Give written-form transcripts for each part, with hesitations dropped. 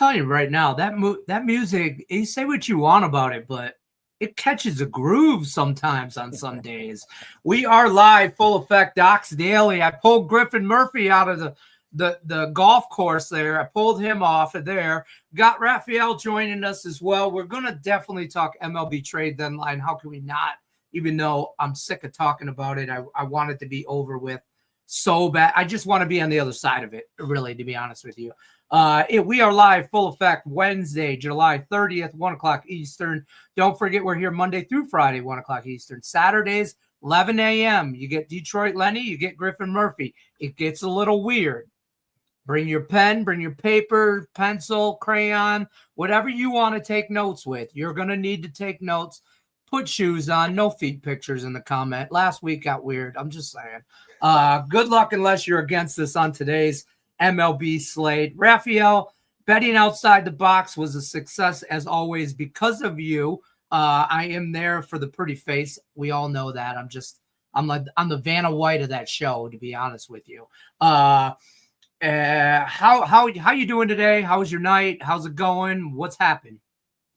telling you right now, that music, you say what you want about it, but it catches a groove sometimes on some days. We are live, full effect, Docs Daily. I pulled Griffin Murphy out of the golf course there. I pulled him off of there. Got Raphael joining us as well. We're going to definitely talk MLB trade deadline. How can we not? Even though I'm sick of talking about it, I want it to be over with so bad. I just want to be on the other side of it, really, to be honest with you. We are live, full effect, Wednesday, July 30th, 1 o'clock Eastern. Don't forget, we're here Monday through Friday, 1 o'clock Eastern. Saturdays, 11 a.m. You get Detroit Lenny, you get Griffin Murphy. It gets a little weird. Bring your pen, bring your paper, pencil, crayon, whatever you want to take notes with. You're going to need to take notes. Put shoes on. No feet pictures in the comment. Last week got weird. I'm just saying. Good luck unless you're against this on today's MLB slate. Raphael, betting outside the box was a success as always because of you. I am there for the pretty face. We all know that. I'm the Vanna White of that show, to be honest with you. How you doing today? How was your night? How's it going? What's happened?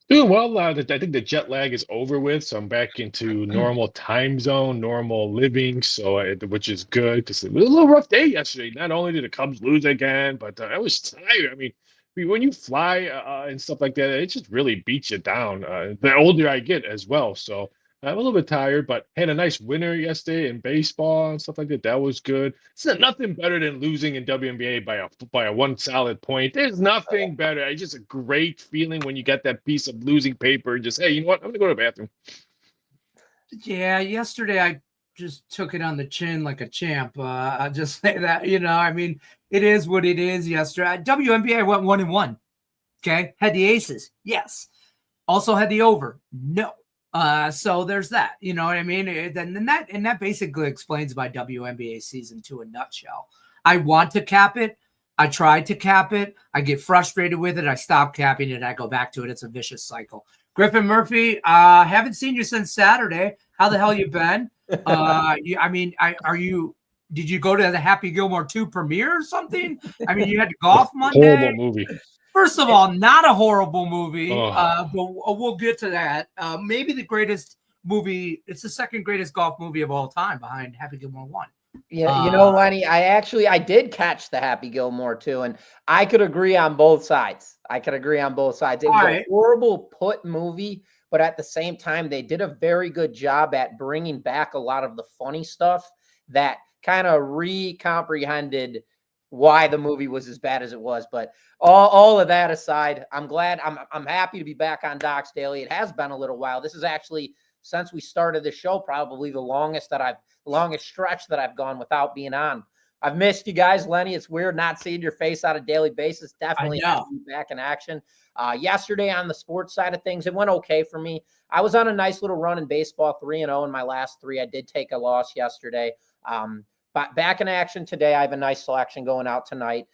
Doing well. I think the jet lag is over with, so I'm back into normal time zone, normal living. So, which is good because it was a little rough day yesterday. Not only did the Cubs lose again, but I was tired. I mean, when you fly and stuff like that, it just really beats you down. The older I get as well, so I'm a little bit tired. But had a nice winner yesterday in baseball and stuff like that. That was good. It's nothing better than losing in WNBA by a one solid point. There's nothing better. It's just a great feeling when you get that piece of losing paper and just, hey, you know what? I'm gonna go to the bathroom. Yeah, yesterday I just took it on the chin like a champ. I'll just say that, I mean, it is what it is yesterday. WNBA went 1-1. Okay. Had the aces. Yes. Also had the over. No. So there's that, you know what I mean? And that basically explains my WNBA season to a nutshell. I want to cap it. I tried to cap it. I get frustrated with it. I stop capping it. I go back to it. It's a vicious cycle. Griffin Murphy, haven't seen you since Saturday. How the hell you been? Did you go to the Happy Gilmore 2 premiere or something? I mean, you had to golf Monday. Horrible movie. First of all, not a horrible movie, Oh. but we'll get to that. Maybe the greatest movie. It's the second greatest golf movie of all time behind Happy Gilmore 1. Yeah, Lenny, I did catch the Happy Gilmore 2, and I could agree on both sides. It was a horrible put movie, but at the same time, they did a very good job at bringing back a lot of the funny stuff that kind of recomprehended why the movie was as bad as it was. But all of that aside, I'm glad. I'm happy to be back on Docs Daily. It has been a little while. This is actually, since we started the show, probably the longest stretch that I've gone without being on. I've missed you guys, Lenny. It's weird not seeing your face on a daily basis. Definitely happy to be back in action. Yesterday on the sports side of things, it went okay for me. I was on a nice little run in baseball, 3-0 in my last 3. I did take a loss yesterday. But back in action today. I have a nice selection going out tonight,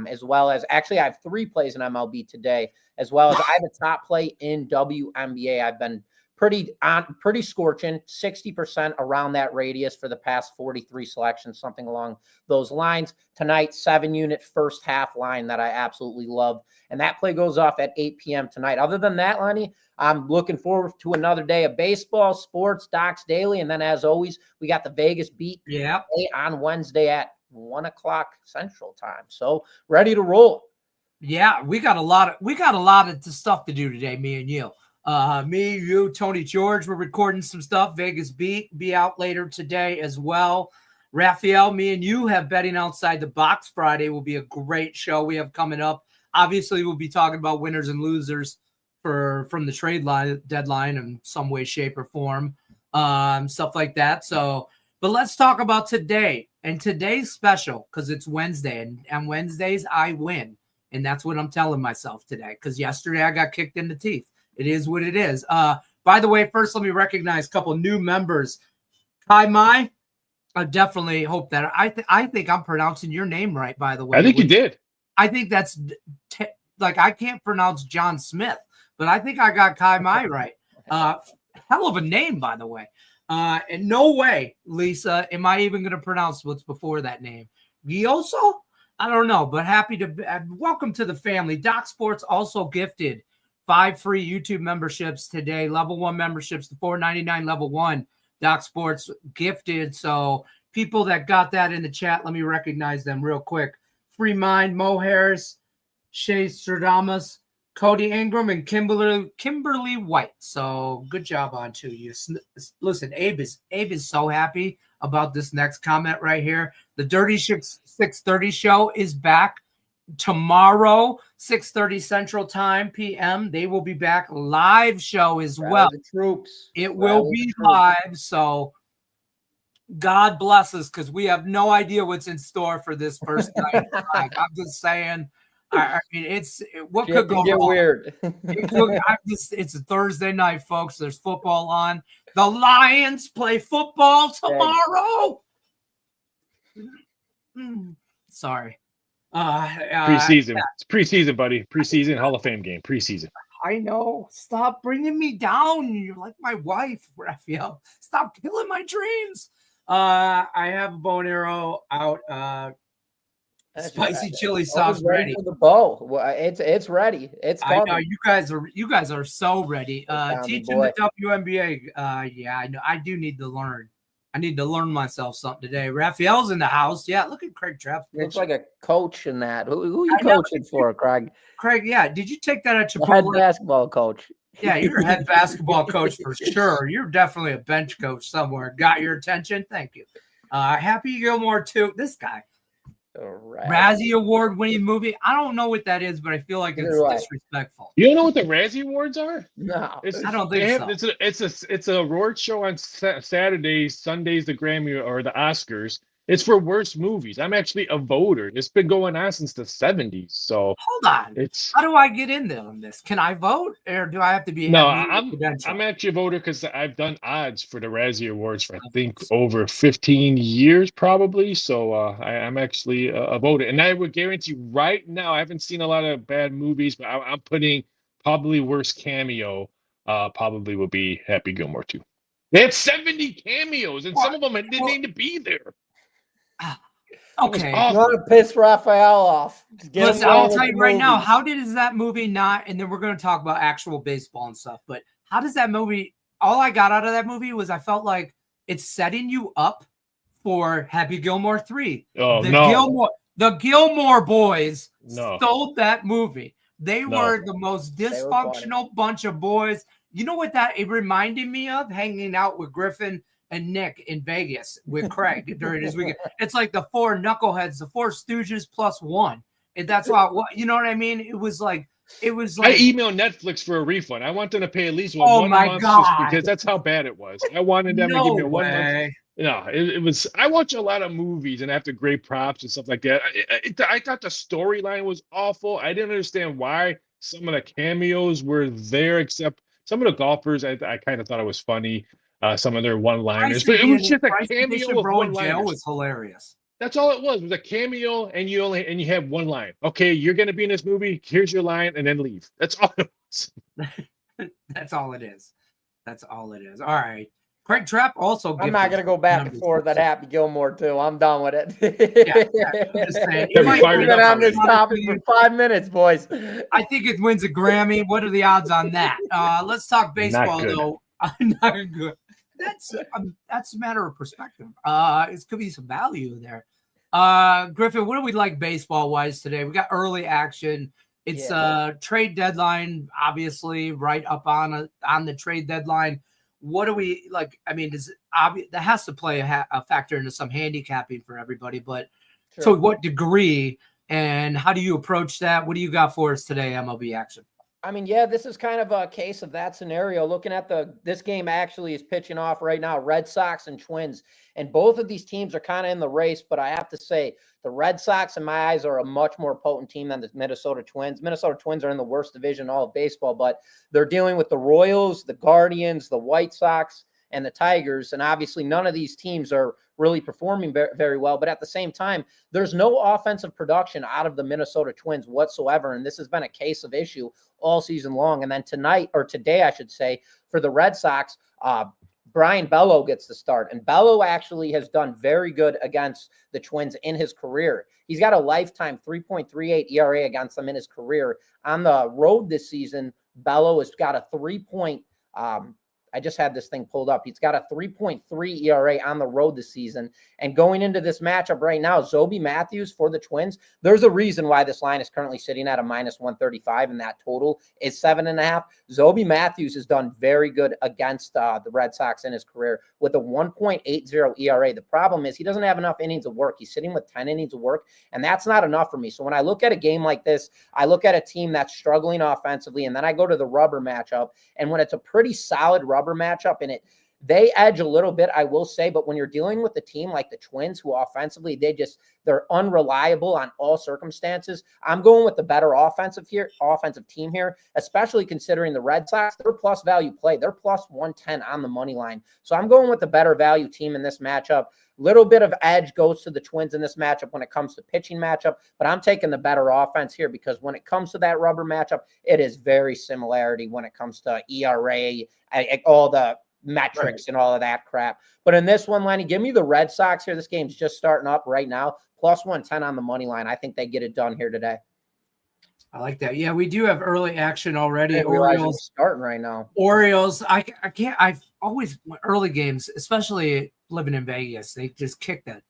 as well as actually I have 3 plays in MLB today, as well as I have a top play in WNBA. I've been pretty scorching, 60% around that radius for the past 43 selections, something along those lines. Tonight, 7-unit first half line that I absolutely love. And that play goes off at 8 p.m. tonight. Other than that, Lenny, I'm looking forward to another day of baseball, sports, Docs Daily. And then as always, we got the Vegas Beat on Wednesday at 1 o'clock Central Time. So ready to roll. Yeah, we got a lot of stuff to do today, me and you. Me, you, Tony George, we're recording some stuff. Vegas Beat be out later today as well. Raphael, me and you have betting outside the box. Friday will be a great show we have coming up. Obviously, we'll be talking about winners and losers from the trade deadline in some way, shape, or form, stuff like that. So, but let's talk about today. And today's special because it's Wednesday, and Wednesdays I win, and that's what I'm telling myself today. Because yesterday I got kicked in the teeth. It is what it is. By the way, first let me recognize a couple new members. Kai Mai, I definitely hope that I think I'm pronouncing your name right. By the way, I think you did. I think that's I can't pronounce John Smith, but I think I got Kai Mai right. Hell of a name, by the way. And no way, Lisa, am I even going to pronounce what's before that name? Gioso? I don't know, but happy to welcome to the family. Doc Sports also gifted 5 free YouTube memberships today. Level 1 memberships, the $4.99 level 1. Doc Sports gifted. So people that got that in the chat, let me recognize them real quick. Free Mind, Mo Harris, Shay Stradamus, Cody Ingram, and Kimberly White. So good job on to you. Listen, Abe is so happy about this next comment right here. The Dirty 630 show is back tomorrow, 6:30 Central Time PM. They will be back. Live show as well. The troops. It will be live. So God bless us, because we have no idea what's in store for this first night. I'm just saying. I mean, what could go wrong? Weird. It's a Thursday night, folks. There's football on. The Lions play football tomorrow. Sorry. Preseason. It's preseason, buddy. Preseason, Hall of Fame game. Preseason. I know. Stop bringing me down. You're like my wife, Raphael. Stop killing my dreams. I have a bow and arrow out. Spicy chili sauce ready for the bow. Well, it's ready. It's I know you guys are so ready. Teaching the WNBA. Yeah, I know. I do need to learn. I need to learn myself something today. Raphael's in the house. Yeah, look at Craig Trapp. Looks like a coach in that. Who are you coaching for, Craig? Craig, yeah. Did you take that at Chipotle? Head basketball coach. Yeah, you're a head basketball coach for sure. You're definitely a bench coach somewhere. Got your attention? Thank you. Happy Gilmore too. This guy. Right. Razzie Award winning movie. I don't know what that is, but I feel like it's disrespectful. You don't know what the Razzie Awards are? No, I don't think so. It's a award show on Saturdays, Sundays, the Grammy or the Oscars. It's for worst movies. I'm actually a voter. It's been going on since the 70s. So hold on. How do I get in there on this? Can I vote, or do I have to be? No, I'm actually a voter because I've done odds for the Razzie Awards for I think over 15 years probably. So I'm actually a voter, and I would guarantee right now I haven't seen a lot of bad movies, but I'm putting probably worst cameo. Probably will be Happy Gilmore 2. They had 70 cameos, and some of them didn't need to be there. Okay, you want to piss Raphael off? Listen, I'll tell you right now. How does that movie not? And then we're going to talk about actual baseball and stuff. But how does that movie? All I got out of that movie was I felt like it's setting you up for Happy Gilmore 3. Oh, the Gilmore boys stole that movie. They were the most dysfunctional bunch of boys. You know what it reminded me of? Hanging out with Griffin and Nick in Vegas with Craig during his weekend. It's like the 4 knuckleheads, the 4 stooges plus 1. And that's why, you know what I mean? It was like I emailed Netflix for a refund. I want them to pay at least one month because that's how bad it was. I wanted them to give me 1 month. No, it was. I watch a lot of movies and after great props and stuff like that. I thought the storyline was awful. I didn't understand why some of the cameos were there, except some of the golfers. I kind of thought it was funny. Some of their one-liners, but it was just a cameo of one-liners. Was hilarious. That's all it was. It was a cameo, and you have one line. Okay, you're going to be in this movie. Here's your line, and then leave. That's all it was. That's all it is. That's all it is. All right. Craig Trapp also. I'm not going to go back and forth at Happy Gilmore too. I'm done with it. I'm just saying. We've been on this topic for 5 minutes, boys. I think it wins a Grammy. What are the odds on that? Let's talk baseball, though. Not good. That's a matter of perspective. It could be some value there. Griffin, what do we like baseball wise today? We got early action. It's trade deadline, obviously, right up on the trade deadline. What do we like? I mean, that has to play a factor into some handicapping for everybody, but to what degree and how do you approach that? What do you got for us today, MLB action? I mean, this is kind of a case of that scenario. Looking at this game actually is pitching off right now, Red Sox and Twins. And both of these teams are kind of in the race, but I have to say the Red Sox, in my eyes, are a much more potent team than the Minnesota Twins. Minnesota Twins are in the worst division in all of baseball, but they're dealing with the Royals, the Guardians, the White Sox, and the Tigers. And obviously none of these teams are really performing very well. But at the same time, there's no offensive production out of the Minnesota Twins whatsoever. And this has been a case of issue all season long. And then today, I should say, for the Red Sox, Brian Bello gets the start. And Bello actually has done very good against the Twins in his career. He's got a lifetime 3.38 ERA against them in his career. On the road this season, Bello has got a 3. I just had this thing pulled up. He's got a 3.3 ERA on the road this season. And going into this matchup right now, Zobi Matthews for the Twins, there's a reason why this line is currently sitting at a -135 and that total is 7.5. Zobi Matthews has done very good against the Red Sox in his career with a 1.80 ERA. The problem is he doesn't have enough innings of work. He's sitting with 10 innings of work, and that's not enough for me. So when I look at a game like this, I look at a team that's struggling offensively, and then I go to the rubber matchup, and when it's a pretty solid rubber matchup and they edge a little bit, I will say, but when you're dealing with a team like the Twins, who offensively, they're unreliable on all circumstances, I'm going with the better offensive team here, especially considering the Red Sox, they're plus value play. They're plus 110 on the money line. So I'm going with the better value team in this matchup. Little bit of edge goes to the Twins in this matchup when it comes to pitching matchup, but I'm taking the better offense here because when it comes to that rubber matchup, it is very similarity when it comes to ERA, all the metrics and all of that crap. But in this one, Lenny, give me the Red Sox here. This game's just starting up right now. Plus 110 on the money line. I think they get it done here today. I like that. Yeah, we do have early action already. Orioles starting right now. Orioles. I've always early games, especially living in Vegas, they just kick that.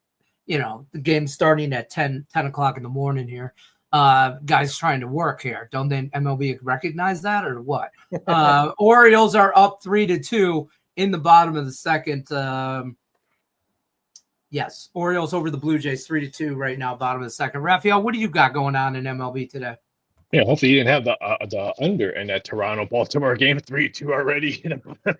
The game starting at 10 o'clock in the morning here. Guys trying to work here. Don't they MLB recognize that or what? Orioles are up 3-2 in the bottom of the second. Yes, Orioles over the Blue Jays 3-2 right now, bottom of the second. Raphael, what do you got going on in MLB today? Yeah, hopefully you didn't have the under in that Toronto-Baltimore game 3-2 already.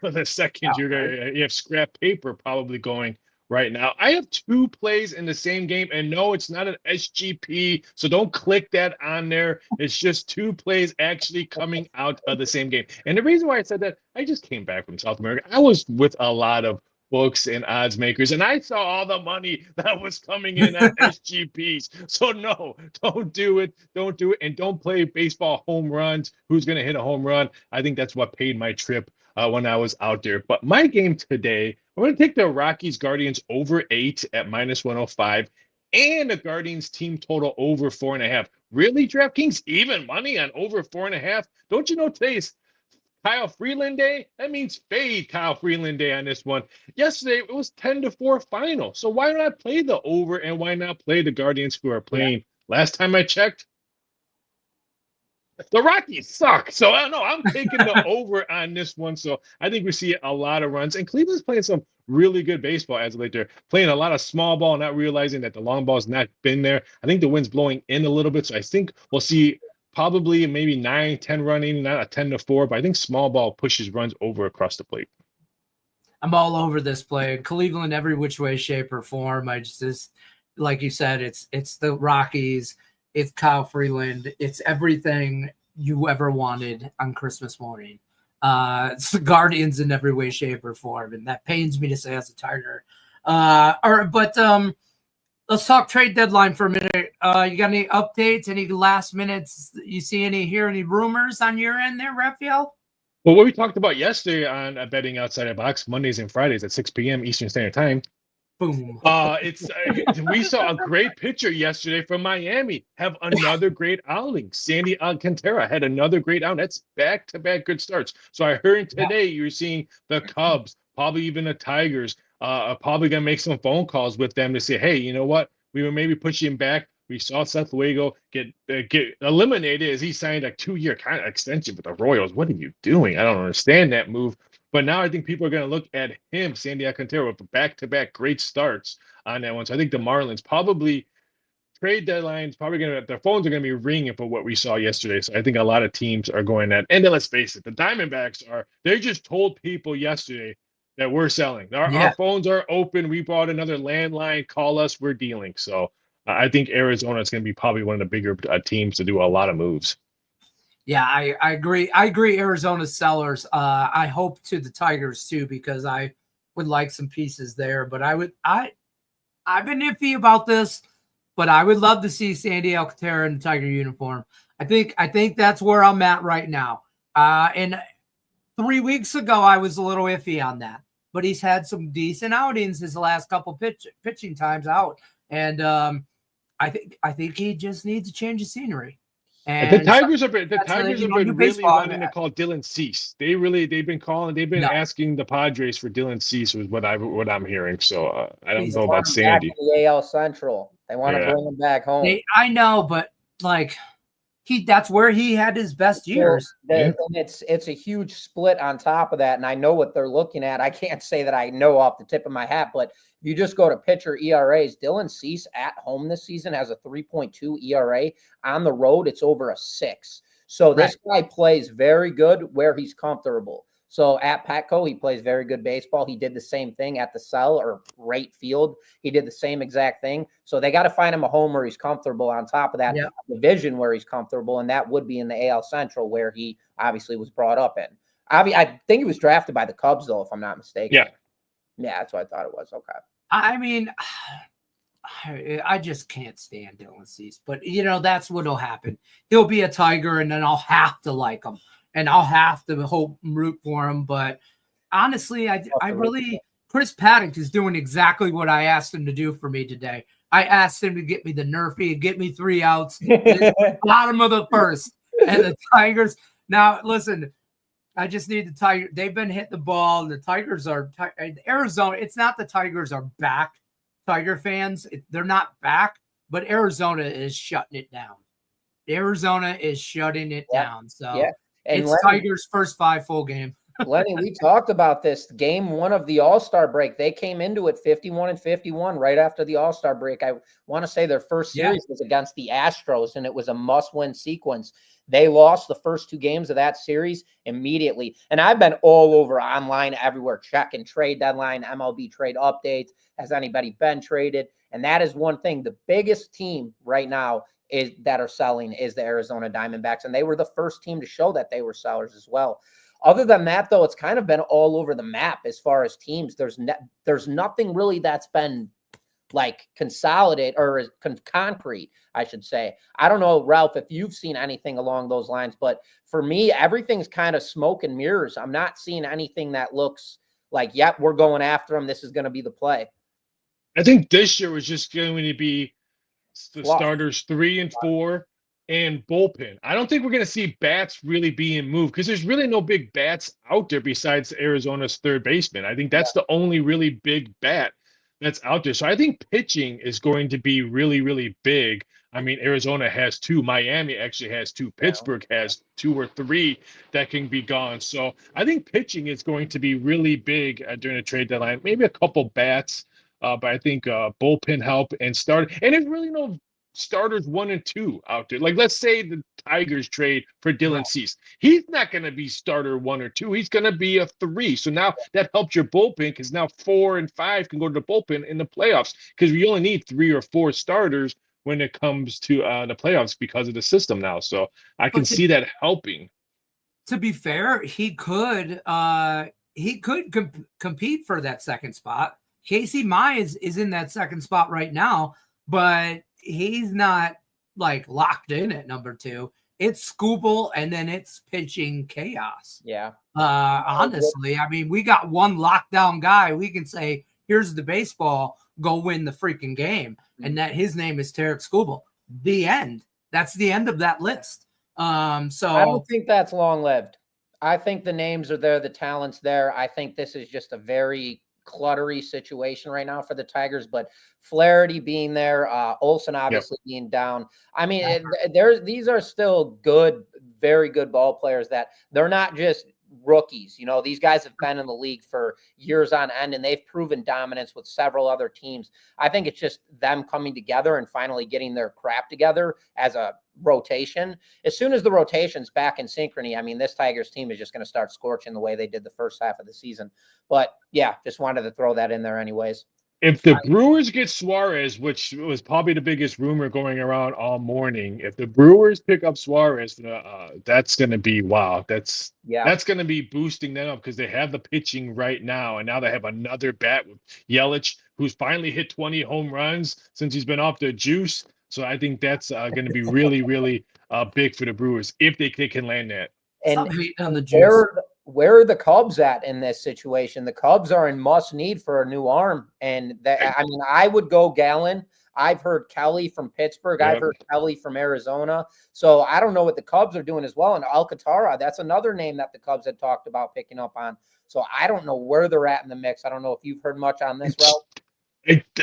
For the second, you have scrap paper probably going right now. I have 2 plays in the same game, and no, it's not an SGP, so don't click that on there. It's just 2 plays actually coming out of the same game. And the reason why I said that, I just came back from South America. I was with a lot of books and odds makers, and I saw all the money that was coming in on SGPs. So no, don't do it. Don't do it. And don't play baseball home runs. Who's going to hit a home run? I think that's what paid my trip when I was out there. But my game today, I'm going to take the Rockies Guardians over 8 at -105 and the Guardians team total over 4.5. Really, DraftKings, even money on over 4.5? Don't you know today's Kyle Freeland Day? That means fade Kyle Freeland Day on this one. Yesterday, it was 10-4 final. So why not play the over and why not play the Guardians who are playing? Last time I checked, the Rockies suck. So I don't know. I'm taking the over on this one. So I think we see a lot of runs. And Cleveland's playing some really good baseball as of late. They're playing a lot of small ball, not realizing that the long ball's not been there. I think the wind's blowing in a little bit. So I think we'll see probably maybe 9-10 running, not a 10-4, but I think small ball pushes runs over across the plate. I'm all over this play. Cleveland, every which way, shape, or form. I just like you said, it's the Rockies, it's Kyle Freeland, it's everything you ever wanted on Christmas morning. It's the Guardians in every way, shape, or form, and that pains me to say as a Tiger. Let's talk trade deadline for a minute. You got any updates? Any last minutes? You hear any rumors on your end there, Raphael? Well, what we talked about yesterday on betting outside the box, Mondays and Fridays at 6 p.m. Eastern Standard Time. Boom. We saw a great pitcher yesterday from Miami have another great outing. Sandy Alcantara had another great outing. That's back-to-back good starts. So I heard today you're seeing the Cubs, probably even the Tigers, are probably going to make some phone calls with them to say, hey, you know what? We will maybe push him back. We saw Seth Luego get eliminated as he signed a 2-year kind of extension with the Royals. What are you doing? I don't understand that move. But now I think people are going to look at him, Sandy Alcantara, with back-to-back great starts on that one. So I think the Marlins probably trade deadlines, their phones are going to be ringing for what we saw yesterday. So I think a lot of teams are going that. And then let's face it, the Diamondbacks they just told people yesterday that we're selling. Our phones are open. We bought another landline. Call us. We're dealing. So I think Arizona is going to be probably one of the bigger teams to do a lot of moves. Yeah, I agree. I agree. Arizona's sellers. I hope to the Tigers too, because I would like some pieces there. But I've been iffy about this, but I would love to see Sandy Alcantara in the Tiger uniform. I think that's where I'm at right now. And 3 weeks ago, I was a little iffy on that. but he's had some decent outings his last couple pitching times out. And I think he just needs to change the scenery. And the Tigers have been really wanting to call Dylan Cease. They've been asking the Padres for Dylan Cease, was what I'm hearing. So I don't know about Sandy. The AL Central. They want to bring him back home. I know, but like that's where he had his best years. And it's a huge split on top of that. And I know what they're looking at. I can't say that I know off the tip of my hat, but if you just go to pitcher ERAs, Dylan Cease at home this season has a 3.2 ERA. On the road, it's over a 6. So this guy plays very good where he's comfortable. So at Petco, he plays very good baseball. He did the same thing at the Cell or Wright Field. He did the same exact thing. So they got to find him a home where he's comfortable. On top of that, division where he's comfortable, and that would be in the AL Central, where he obviously was brought up in. I think he was drafted by the Cubs, though, if I'm not mistaken. Yeah, that's what I thought it was. Okay. I mean, I just can't stand Dylan Cease, but that's what'll happen. He'll be a Tiger, and then I'll have to like him. And I'll have to hope and root for him. But honestly, I really – Chris Paddock is doing exactly what I asked him to do for me today. I asked him to get me the Nerfy, get me 3 outs, bottom of the first. And the Tigers – now, listen, I just need the Tigers. They've been hitting the ball. And the Tigers are – Arizona – it's not the Tigers are back, Tiger fans. They're not back, but Arizona is shutting it down. Arizona is shutting it down. So – And it's Lenny, Tigers' first 5 full game. Lenny, we talked about this. Game 1 of the All-Star break, they came into it 51-51 right after the All-Star break. I want to say their first series was against the Astros, and it was a must-win sequence. They lost the first 2 games of that series immediately. And I've been all over online everywhere, checking trade deadline, MLB trade updates. Has anybody been traded? And that is one thing. The biggest team right now that are selling is the Arizona Diamondbacks, and they were the first team to show that they were sellers as well. Other than that, though, it's kind of been all over the map as far as teams. There's nothing really that's been like consolidate or concrete, I should say. I don't know, Ralph, if you've seen anything along those lines, but for me, everything's kind of smoke and mirrors. I'm not seeing anything that looks like, yep, we're going after them. This is going to be the play. I think this year was just going to be the starters 3 and 4 and bullpen. I don't think we're going to see bats really being moved because there's really no big bats out there besides Arizona's third baseman. I think that's the only really big bat that's out there. So I think pitching is going to be really, really big. I mean, Arizona has 2. Miami actually has 2. Pittsburgh has 2 or 3 that can be gone. So I think pitching is going to be really big during the trade deadline. Maybe a couple bats. But I think bullpen help and start. And there's really no starters 1 and 2 out there. Like, let's say the Tigers trade for Dylan Cease. He's not going to be starter 1 or 2. He's going to be a 3. So now that helps your bullpen because now 4 and 5 can go to the bullpen in the playoffs because we only need 3 or 4 starters when it comes to the playoffs because of the system now. So I can see that helping. To be fair, he could compete for that second spot. Casey Mize is in that second spot right now, but he's not like locked in at number 2. It's Scooble and then it's pitching chaos. Yeah. Honestly, I mean, we got one lockdown guy. We can say, here's the baseball, go win the freaking game. And that his name is Tarek Scooble. The end. That's the end of that list. So I don't think that's long lived. I think the names are there, the talent's there. I think this is just a very cluttery situation right now for the Tigers, but Flaherty being there, Olsen obviously being down. I mean, these are still good, very good ball players that they're not just rookies. You know, these guys have been in the league for years on end, and they've proven dominance with several other teams. I think it's just them coming together and finally getting their crap together as a rotation. As soon as the rotation's back in synchrony, I mean, this Tigers team is just going to start scorching the way they did the first half of the season. But yeah, just wanted to throw that in there anyways. If the Brewers get Suarez, which was probably the biggest rumor going around all morning, if the Brewers pick up Suarez, that's going to be wow. That's going to be boosting them up because they have the pitching right now, and now they have another bat with Yelich, who's finally hit 20 home runs since he's been off the juice. So I think that's going to be really, really big for the Brewers if they can land that. And on the juice. where are the Cubs at in this situation? The Cubs are in must need for a new arm. And that, I mean, I would go Gallen. I've heard Kelly from Pittsburgh. I've heard Kelly from Arizona. So I don't know what the Cubs are doing as well. And Alcantara, that's another name that the Cubs had talked about picking up on. So I don't know where they're at in the mix. I don't know if you've heard much on this route.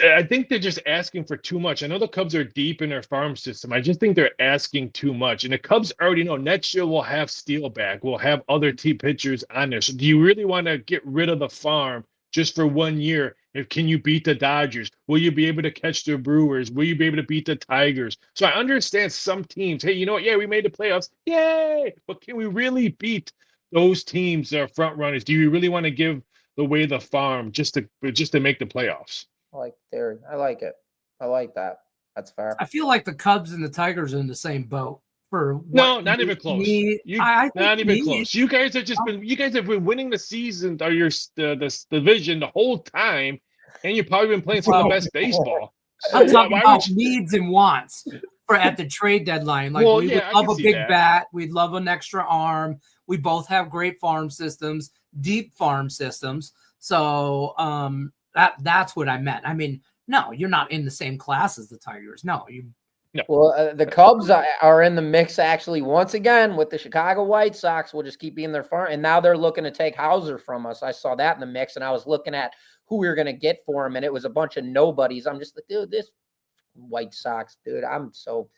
I think they're just asking for too much. I know the Cubs are deep in their farm system. I just think they're asking too much. And the Cubs already know next year we'll have Steele back. We'll have other team pitchers on there. So do you really want to get rid of the farm just for 1 year? Can you beat the Dodgers? Will you be able to catch the Brewers? Will you be able to beat the Tigers? So I understand some teams, hey, you know what? Yeah, we made the playoffs. Yay! But can we really beat those teams that are front runners? Do you really want to give away the farm just to make the playoffs? I like theory. I like it. I like that. That's fair. I feel like the Cubs and the Tigers are in the same boat. Not even close. Not even close. You guys have been winning the season or the division the whole time, and you've probably been playing some of the best baseball. I'm talking about needs and wants for at the trade deadline. Like we would love a big bat, we'd love an extra arm. We both have great farm systems, deep farm systems. So that's what I meant. I mean, no, you're not in the same class as the Tigers. No. Well, the Cubs are in the mix actually once again with the Chicago White Sox. Will just keep being their farm, and now they're looking to take Hauser from us. I saw that in the mix, and I was looking at who we were going to get for him, and it was a bunch of nobodies. I'm just like, dude, this White Sox, dude, I'm so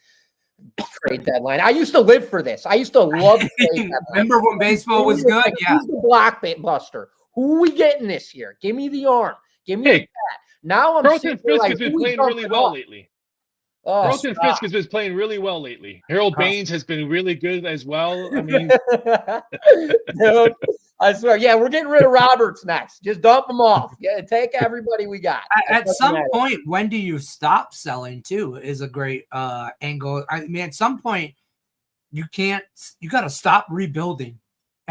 trade deadline. I used to live for this. I used to love trade deadline. Remember when baseball was good? Yeah. Who's the blockbuster? Who are we getting this year? Give me the arm. Give me the bat. Now I'm Carlton Fisk has been playing really well lately. Carlton Fisk has been playing really well lately. Harold Baines has been really good as well. I mean, dude, I swear, yeah, we're getting rid of Roberts next. Just dump them off. Yeah, take everybody we got. At some point, when do you stop selling too? Is a great angle. I mean, at some point, you got to stop rebuilding.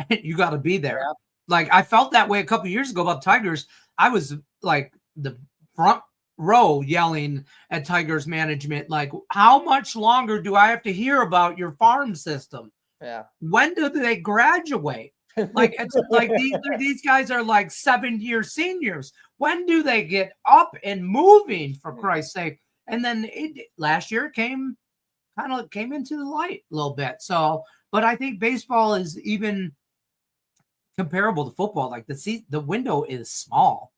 You got to be there. Yeah. Like I felt that way a couple of years ago about Tigers. I was like the front row yelling at Tigers management, like, how much longer do I have to hear about your farm system? Yeah. When do they graduate? Like, it's like these guys are like 7-year seniors. When do they get up and moving, for Christ's sake? And then last year came into the light a little bit. So, but I think baseball is even comparable to football. Like the window is small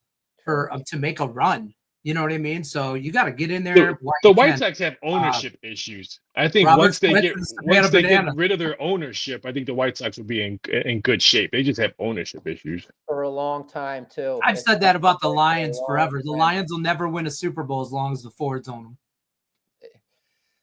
to make a run. You know what I mean? So you got to get in there. The White Sox have ownership issues. I think once they get rid of their ownership, I think the White Sox will be in good shape. They just have ownership issues for a long time too. I've said that about the Lions forever. The Lions will never win a Super Bowl as long as the Fords own them.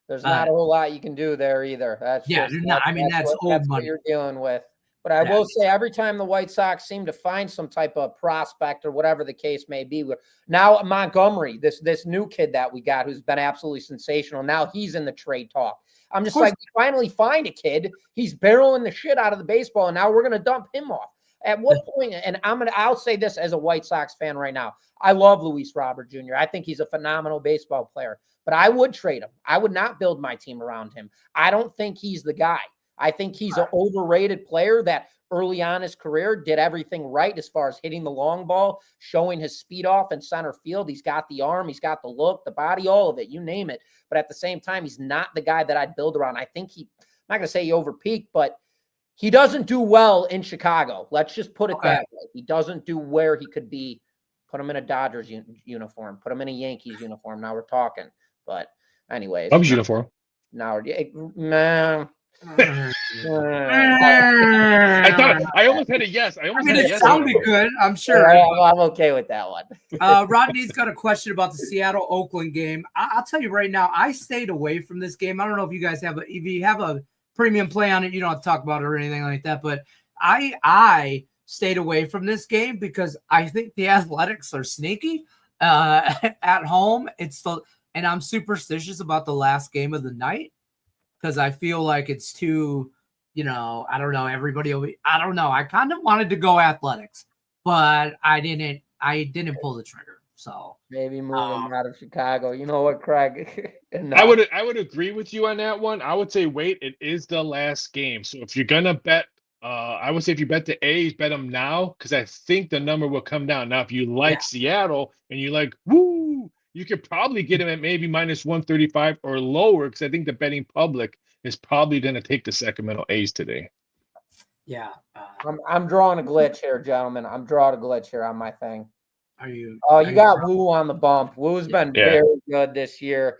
There's not a whole lot you can do there either. That's old money what you're dealing with. But I will say, every time the White Sox seem to find some type of prospect or whatever the case may be, now Montgomery, this new kid that we got who's been absolutely sensational, now he's in the trade talk. I'm just like, we finally find a kid. He's barreling the shit out of the baseball, and now we're going to dump him off. At what point? And I'll say this as a White Sox fan right now. I love Luis Robert Jr. I think he's a phenomenal baseball player, but I would trade him. I would not build my team around him. I don't think he's the guy. I think he's an overrated player that early on in his career did everything right as far as hitting the long ball, showing his speed off in center field. He's got the arm, he's got the look, the body, all of it, you name it. But at the same time, he's not the guy that I'd build around. I think I'm not going to say he overpeaked, but he doesn't do well in Chicago. Let's just put it that way. He doesn't do where he could be. Put him in a Dodgers uniform, put him in a Yankees uniform. Now we're talking. But anyways. Cubs uniform. Now, man. I almost had a yes. It sounded good. I'm sure. I'm okay with that one. Rodney's got a question about the Seattle-Oakland game. I'll tell you right now, I stayed away from this game. I don't know if you guys if you have a premium play on it, you don't have to talk about it or anything like that. But I stayed away from this game because I think the Athletics are sneaky at home. And I'm superstitious about the last game of the night. Because I feel like it's too, I don't know. I don't know. I kind of wanted to go Athletics, but I didn't pull the trigger. So maybe move him out of Chicago. You know what, Craig? No. I would agree with you on that one. I would say wait. It is the last game, so if you're gonna bet I would say if you bet the A's, bet them now because I think the number will come down. Now, if you like Seattle and you like, woo, you could probably get them at maybe minus 135 or lower because I think the betting public is probably going to take the Sacramento A's today. Yeah. I'm drawing a glitch here, gentlemen. I'm drawing a glitch here on my thing. Are you? Oh, you got Woo on the bump. Woo's been very good this year.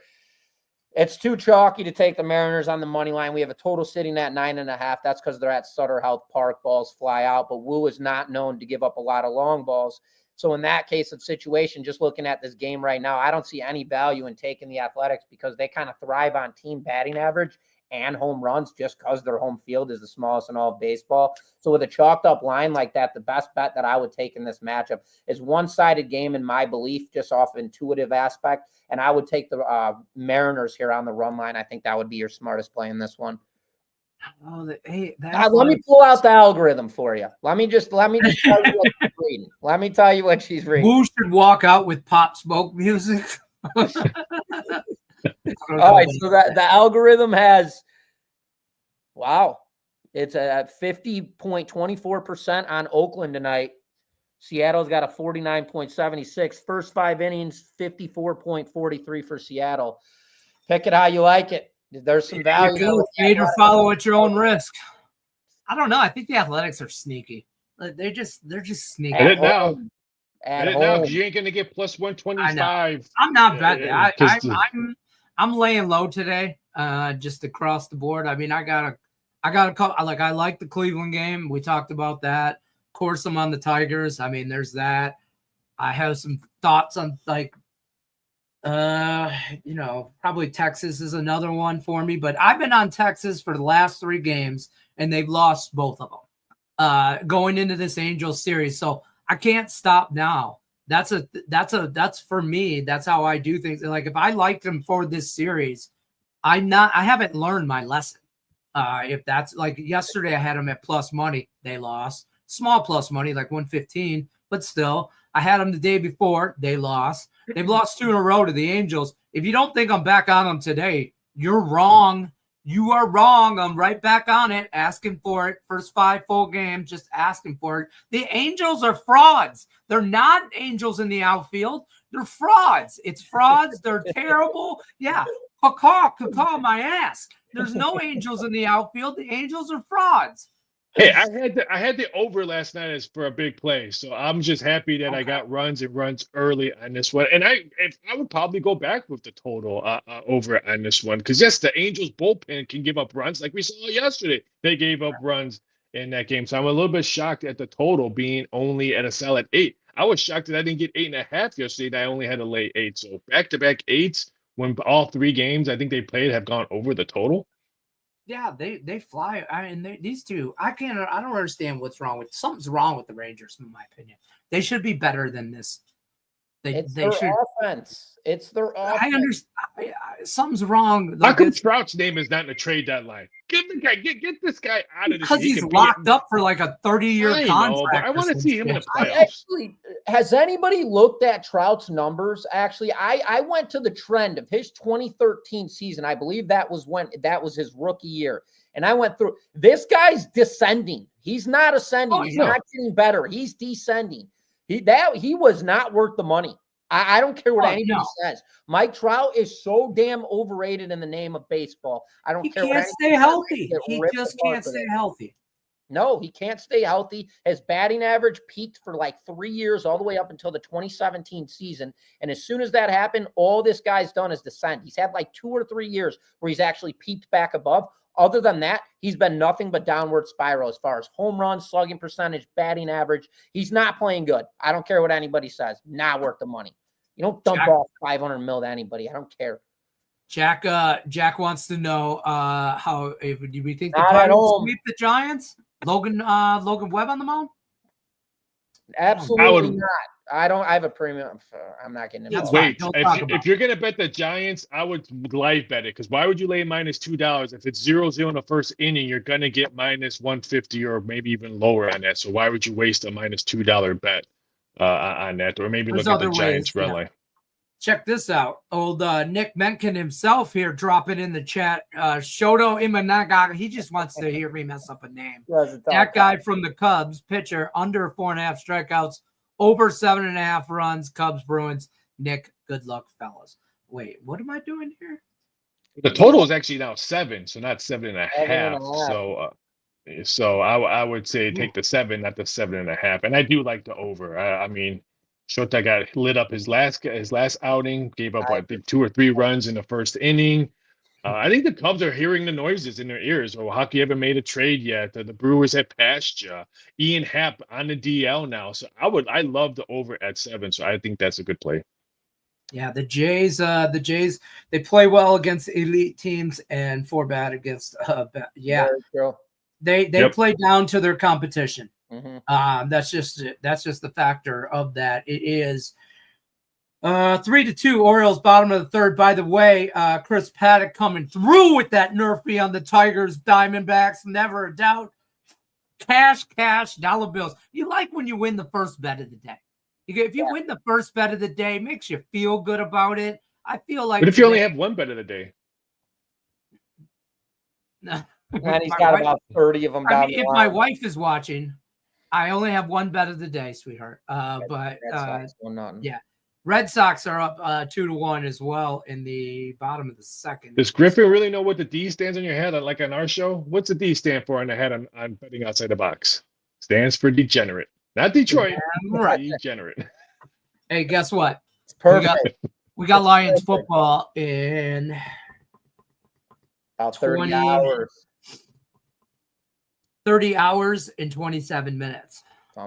It's too chalky to take the Mariners on the money line. We have a total sitting at 9.5. That's because they're at Sutter Health Park. Balls fly out, but Woo is not known to give up a lot of long balls. So in that case of situation, just looking at this game right now, I don't see any value in taking the Athletics because they kind of thrive on team batting average and home runs just because their home field is the smallest in all of baseball. So with a chalked up line like that, the best bet that I would take in this matchup is one-sided game in my belief, just off intuitive aspect. And I would take the Mariners here on the run line. I think that would be your smartest play in this one. Oh, let me pull out the algorithm for you. Let me just tell you what she's reading. Let me tell you what she's reading. Who should walk out with Pop Smoke music? All right, so the algorithm has, it's at 50.24% on Oakland tonight. Seattle's got a 49.76. First 5 innings, 54.43 for Seattle. Pick it how you like it. There's some value. Fade or follow at your own risk. I don't know. I think the Athletics are sneaky. They're just sneaky. At now. You ain't gonna get plus 125. I'm not betting. I'm laying low today, just across the board. I mean, I got a couple. Like I like the Cleveland game. We talked about that. Of course, I'm on the Tigers. I mean, there's that. I have some thoughts on probably Texas is another one for me. But I've been on Texas for the last 3 games, and they've lost both of them going into this Angels series. So I can't stop now. That's for me. That's how I do things. Like if I liked them for this series, I haven't learned my lesson. If that's like yesterday, I had them at plus money. They lost small plus money, like 115, but still I had them the day before. They lost. They've lost 2 in a row to the Angels. If you don't think I'm back on them today, you're wrong. You are wrong. I'm right back on it, asking for it. First 5 full games, just asking for it. The Angels are frauds. They're not angels in the outfield. They're frauds. It's frauds. They're terrible. Yeah. Caw my ass. There's no angels in the outfield. The Angels are frauds. Hey, I had the over last night as for a big play, so I'm just happy that I got runs early on this one. And I would probably go back with the total over on this one because yes, the Angels bullpen can give up runs like we saw yesterday. They gave up runs in that game, so I'm a little bit shocked at the total being only at a solid 8. I was shocked that I didn't get 8.5 yesterday. That I only had to lay 8. So back-to-back 8s when all 3 games I think they played have gone over the total. Yeah, they fly. These two, I don't understand what's wrong with. Something's wrong with the Rangers, in my opinion. They should be better than this. It's their offense. It's their offense. I understand. Something's wrong. How come Trout's name is not in the trade deadline? Get this guy out of this. Because he's locked up for like a 30-year contract. I want to see him in the playoffs. Actually, has anybody looked at Trout's numbers? Actually, I went to the trend of his 2013 season. I believe that was his rookie year. And I went through. This guy's descending. He's not ascending. He's not getting better. He's descending. He was not worth the money. I don't care what anybody says. Mike Trout is so damn overrated in the name of baseball. I don't care. He can't stay healthy. He just can't stay healthy. No, he can't stay healthy. His batting average peaked for like 3 years, all the way up until the 2017 season. And as soon as that happened, all this guy's done is descend. He's had like 2 or 3 years where he's actually peaked back above. Other than that, he's been nothing but downward spiral as far as home runs, slugging percentage, batting average. He's not playing good. I don't care what anybody says. Not worth the money. You don't dump off $500 million to anybody. I don't care. Jack wants to know how do we think the Pirates sweep the Giants? Logan Webb on the mound? Absolutely not. I have a premium. I'm not getting involved. Wait, if you're gonna bet the Giants, I would live bet it because why would you lay minus $2 if it's 0-0 in the first inning? You're gonna get minus 150 or maybe even lower on that. So why would you waste a minus $2 bet on that, or maybe look at the Giants run line? check this out. Old Nick Mencken himself here dropping in the chat. Shoto Imanaga. He just wants to hear me mess up a name. That guy from the Cubs, pitcher, under 4.5 strikeouts, over 7.5 runs. Cubs, Bruins. Nick, good luck, fellas. Wait, what am I doing here? The total is actually now 7, so not 7.5. So I would say take the 7, not the 7.5. And I do like the over. I mean, Shota got lit up his last outing, gave up I think 2 or 3 runs in the first inning. I think the Cubs are hearing the noises in their ears. Oh, Hockey haven't made a trade yet. The Brewers have passed you. Ian Happ on the DL now. So I love the over at 7. So I think that's a good play. Yeah, the Jays, they play well against elite teams and for bad against they play down to their competition. Mm-hmm. That's just the factor of that. It is 3-2 Orioles, bottom of the third. By the way, Chris Paddock coming through with that Nerfy on the Tigers, Diamondbacks, never a doubt. Cash, dollar bills. You like when you win the first bet of the day. If you win the first bet of the day, it makes you feel good about it. I feel like. But if you only have one bet of the day, and he's got about 30 of them. If my wife is watching, I only have one bet of the day, sweetheart. But Red Sox are up 2-1 as well in the bottom of the second. Does Griffin really know what the D stands on your head? Like on our show, what's the D stand for on the head on betting outside the box? Stands for degenerate. Not Detroit. Right. Degenerate. Hey, guess what? It's perfect. We got Lions football in about 30 hours. 30 hours and 27 minutes.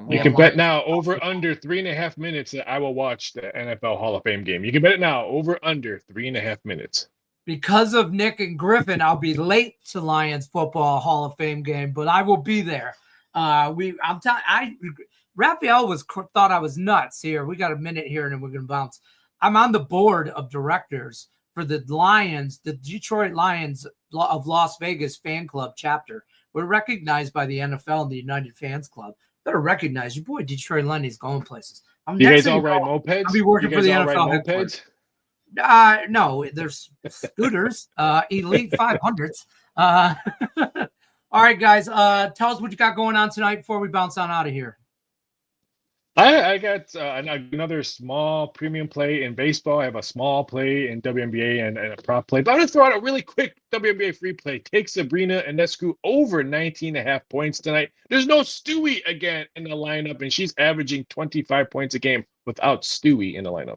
You can bet now over under 3.5 minutes that I will watch the NFL Hall of Fame game. You can bet it now over under 3.5 minutes. Because of Nick and Griffin, I'll be late to Lions football Hall of Fame game, but I will be there. Raphael thought I was nuts here. We got a minute here and then we're going to bounce. I'm on the board of directors for the Lions, the Detroit Lions of Las Vegas fan club chapter. We're recognized by the NFL and the United Fans Club. Better recognize your boy Detroit Lenny's going places. You guys all ride mopeds? I'll be working for the NFL headquarters. No, there's scooters, elite 500s. All right, guys. Tell us what you got going on tonight before we bounce on out of here. I got another small premium play in baseball. I have a small play in WNBA and a prop play. But I'm going to throw out a really quick WNBA free play. Take Sabrina Ionescu over 19.5 points tonight. There's no Stewie again in the lineup, and she's averaging 25 points a game without Stewie in the lineup.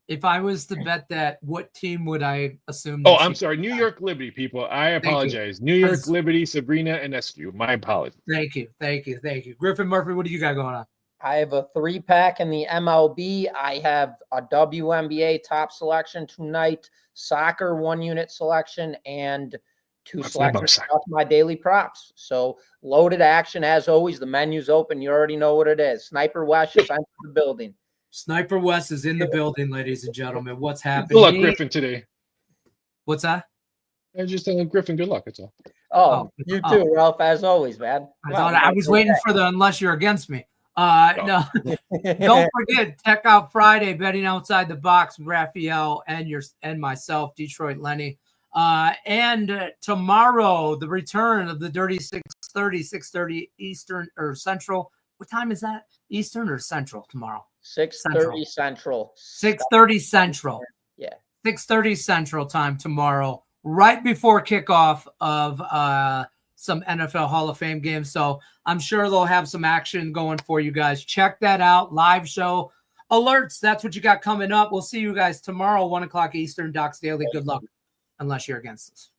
If I was to bet that, what team would I assume? Oh, I'm sorry. New York Liberty, people. I apologize. New York Liberty, Sabrina Ionescu. My apologies. Thank you. Griffin Murphy, what do you got going on? I have a 3-pack in the MLB. I have a WNBA top selection tonight, soccer 1-unit selection, and 2 selections off my daily props. So loaded action as always. The menu's open. You already know what it is. Sniper West is into the building. Sniper West is in the building, ladies and gentlemen. What's happening? Good luck, Griffin, today. What's that? I just telling Griffin good luck. That's all. Oh, you too, Ralph, as always, man. I was waiting for the unless you're against me. No. Don't forget, Tech Out Friday, betting outside the box, Raphael and myself, Detroit Lenny. And tomorrow, the return of the Dirty 6:30 Eastern or Central. What time is that? Eastern or Central tomorrow? 6:30 Central. 6:30 Central. Yeah. 6:30 Central time tomorrow, right before kickoff of some NFL Hall of Fame games. So I'm sure they'll have some action going for you guys. Check that out. Live show alerts. That's what you got coming up. We'll see you guys tomorrow, 1 o'clock Eastern. Docs Daily. Good luck, unless you're against us.